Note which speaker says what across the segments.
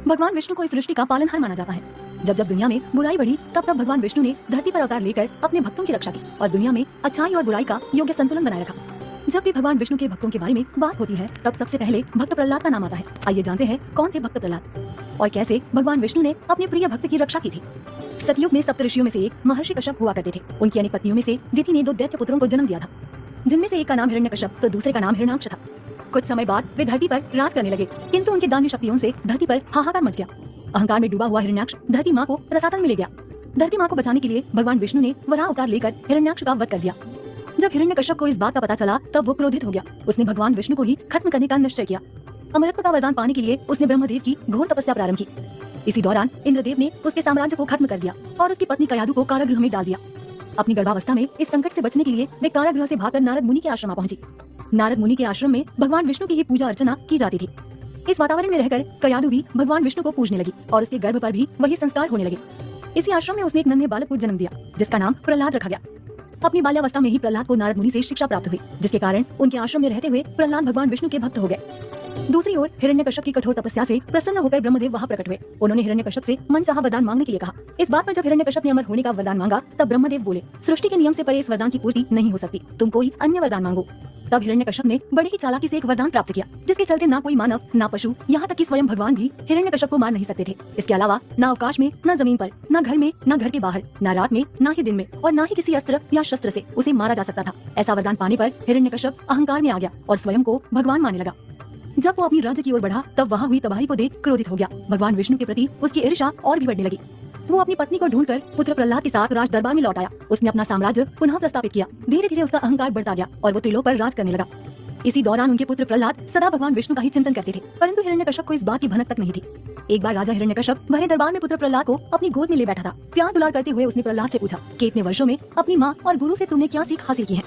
Speaker 1: भगवान विष्णु को इस सृष्टि का पालनहार माना जाता है। जब जब दुनिया में बुराई बढ़ी तब तब भगवान विष्णु ने धरती पर अवतार लेकर अपने भक्तों की रक्षा की और दुनिया में अच्छाई और बुराई का योग्य संतुलन बनाए रखा। जब भी भगवान विष्णु के भक्तों के बारे में बात होती है तब सबसे पहले भक्त प्रहलाद का नाम आता है। आइए जानते हैं कौन थे भक्त प्रहलाद और कैसे भगवान विष्णु ने अपने प्रिय भक्त की रक्षा की थी। सतयुग में सप्तऋषियों में से एक महर्षि कश्यप हुआ करते थे। उनकी अनेक पत्नियों में से दिति ने 2 दैत्य पुत्रों को जन्म दिया था, जिनमें से एक का नाम हिरण्यकश्यप तो दूसरे का नाम हिरण्याक्ष था। कुछ समय बाद वे धरती पर राज करने लगे, किंतु उनकी दानवीय शक्तियों से धरती पर हाहाकार मच गया। अहंकार में डूबा हुआ हिरण्याक्ष धरती माँ को रसातल में ले गया। धरती माँ को बचाने के लिए भगवान विष्णु ने वराह अवतार लेकर हिरण्याक्ष का वध कर दिया। जब हिरण्यकश्यप को इस बात का पता चला तब वो क्रोधित हो गया। उसने भगवान विष्णु को ही खत्म करने का निश्चय किया। अमरत्व का वरदान पाने के लिए उसने ब्रह्मदेव की घोर तपस्या प्रारंभ की। इसी दौरान इंद्रदेव ने उसके साम्राज्य को खत्म कर दिया और उसकी पत्नी कयादु को कारागृह में डाल दिया। अपनी गर्भावस्था में इस संकट से बचने के लिए वे कारागृह से भागकर नारद मुनि के आश्रम पहुंची। नारद मुनि के आश्रम में भगवान विष्णु की ही पूजा अर्चना की जाती थी। इस वातावरण में रहकर कयादु भी भगवान विष्णु को पूजने लगी और उसके गर्भ पर भी वही संस्कार होने लगे। इसी आश्रम में उसने एक नन्हे बालक को जन्म दिया जिसका नाम प्रहलाद रखा गया। अपनी बाल्यावस्था में ही प्रहलाद को नारद मुनि से शिक्षा प्राप्त हुई, जिसके कारण उनके आश्रम में रहते हुए प्रहलाद भगवान विष्णु के भक्त हो गए। दूसरी ओर हिरण्यकश्यप की कठोर तपस्या से प्रसन्न होकर ब्रह्मदेव वहां प्रकट हुए। उन्होंने हिरण्यकश्यप से मनचाहा वरदान मांगने के लिए कहा। इस बात पर जब हिरण्यकश्यप ने अमर होने का वरदान मांगा तब ब्रह्मदेव बोले, सृष्टि के नियम से परे इस वरदान की पूर्ति नहीं हो सकती, तुम कोई अन्य वरदान मांगो। तब हिरण्यकश्यप ने बड़ी ही चालाकी से एक वरदान प्राप्त किया, जिसके चलते ना कोई मानव, ना पशु, यहाँ तक कि स्वयं भगवान भी हिरण्यकश्यप को मार नहीं सकते थे। इसके अलावा न आकाश में, न जमीन पर, न घर में, न घर के बाहर, न रात में, न ही दिन में और न ही किसी अस्त्र या शस्त्र से उसे मारा जा सकता था। ऐसा वरदान पाने पर हिरण्यकश्यप अहंकार में आ गया और स्वयं को भगवान मानने लगा। जब वो अपनी राज्य की ओर बढ़ा तब वहाँ हुई तबाही को देख क्रोधित हो गया। भगवान विष्णु के प्रति उसकी ईर्ष्या और भी बढ़ने लगी। वो अपनी पत्नी को ढूंढकर पुत्र प्रहलाद के साथ राज दरबार में लौट आया। उसने अपना साम्राज्य पुनः प्रस्तापित किया। धीरे धीरे उसका अहंकार बढ़ता गया और वो त्रिलोक पर राज करने लगा। इसी दौरान उनके पुत्र प्रहलाद सदा भगवान विष्णु का ही चिंतन करते थे, परंतु हिरण्यकश्यप को इस बात की भनक तक नहीं थी। एक बार राजा हिरण्यकश्यप भरे दरबार में पुत्र प्रहलाद को अपनी गोद में ले बैठा था। प्यार दुलार करते हुए उसने प्रहलाद से पूछा कि इतने वर्षों में अपनी माँ और गुरु से तुमने क्या सीख हासिल की है।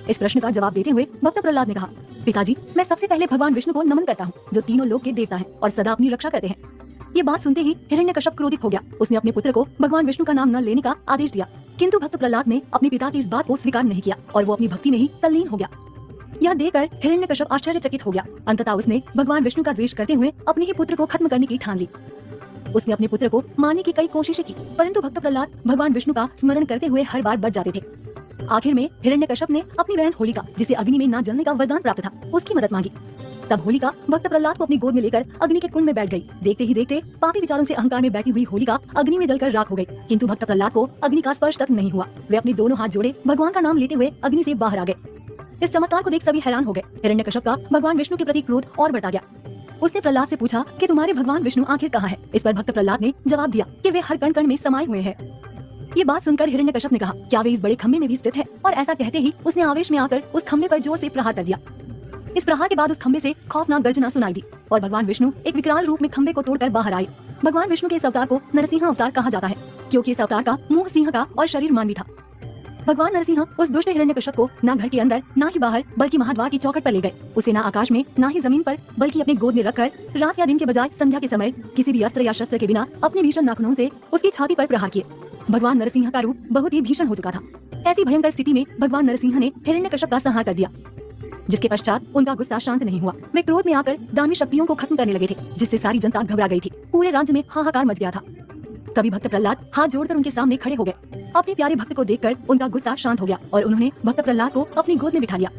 Speaker 1: इस प्रश्न का जवाब देते हुए भक्त प्रहलाद ने कहा, पिताजी, मैं सबसे पहले भगवान विष्णु को नमन करता हूँ, जो तीनों लोक के देवता हैं और सदा अपनी रक्षा करते हैं। ये बात सुनते ही हिरण्यकश्यप क्रोधित हो गया। उसने अपने पुत्र को भगवान विष्णु का नाम न लेने का आदेश दिया, किंतु भक्त प्रहलाद ने अपने पिता की इस बात को स्वीकार नहीं किया और वो अपनी भक्ति में ही तल्लीन हो गया। यह देखकर हिरण्यकश्यप आश्चर्यचकित हो गया। अंततः उसने भगवान विष्णु का द्वेष करते हुए अपने ही पुत्र को खत्म करने की ठान ली। उसने अपने पुत्र को मारने की कई कोशिशें की, परंतु भक्त प्रहलाद भगवान विष्णु का स्मरण करते हुए हर बार बच जाते थे। आखिर में हिरण्यकश्यप ने अपनी बहन होलिका, जिसे अग्नि में न जलने का वरदान प्राप्त था, उसकी मदद मांगी। तब होलिका भक्त प्रहलाद को अपनी गोद में लेकर अग्नि के कुंड में बैठ गई। देखते ही देखते पापी विचारों से अहंकार में बैठी हुई होलिका अग्नि में जलकर राख हो गई, किंतु भक्त प्रहलाद को अग्नि का स्पर्श तक नहीं हुआ। वे अपने दोनों हाथ जोड़े भगवान का नाम लेते हुए अग्नि से बाहर आ गए। इस चमत्कार को देख सभी हैरान हो गए। हिरण्यकश्यप का भगवान विष्णु के प्रति क्रोध और बढ़ता गया। उसने प्रहलाद से पूछा कि तुम्हारे भगवान विष्णु आखिर कहाँ है। इस पर भक्त प्रहलाद ने जवाब दिया कि वे हर कण कण में समाये हुए हैं। ये बात सुनकर हिरण्यकश्यप ने कहा, क्या वे इस बड़े खम्भे में भी स्थित है? और ऐसा कहते ही उसने आवेश में आकर उस खम्भे पर जोर से प्रहार कर दिया। इस प्रहार के बाद उस खम्भे से खौफनाक गर्जना सुनाई दी और भगवान विष्णु एक विकराल रूप में खम्भे को तोड़कर बाहर आए। भगवान विष्णु के इस अवतार को नरसिंह अवतार कहा जाता है, क्योंकि इस अवतार का मुंह सिंह का और शरीर मानवी था। भगवान नरसिंह उस दुष्ट हिरण्यकश्यप को न घर के अंदर, न ही बाहर, बल्कि महाद्वार की चौखट पर ले गए। उसे न आकाश में, न ही जमीन पर, बल्कि अपने गोद में रखकर रात या दिन के बजाय संध्या के समय किसी भी अस्त्र या शस्त्र के बिना अपने भीषण नाखूनों से उसकी छाती पर प्रहार किए। भगवान नरसिंह का रूप बहुत ही भीषण हो चुका था। ऐसी भयंकर स्थिति में भगवान नरसिंह ने हिरण्यकश्यप का संहार कर दिया, जिसके पश्चात उनका गुस्सा शांत नहीं हुआ। वे क्रोध में आकर दानवीय शक्तियों को खत्म करने लगे थे, जिससे सारी जनता घबरा गई थी। पूरे राज्य में हाहाकार मच गया था। तभी भक्त प्रहलाद हाथ जोड़कर उनके सामने खड़े हो गए। अपने प्यारे भक्त को देखकर उनका गुस्सा शांत हो गया और उन्होंने भक्त प्रहलाद को अपनी गोद में बिठा लिया।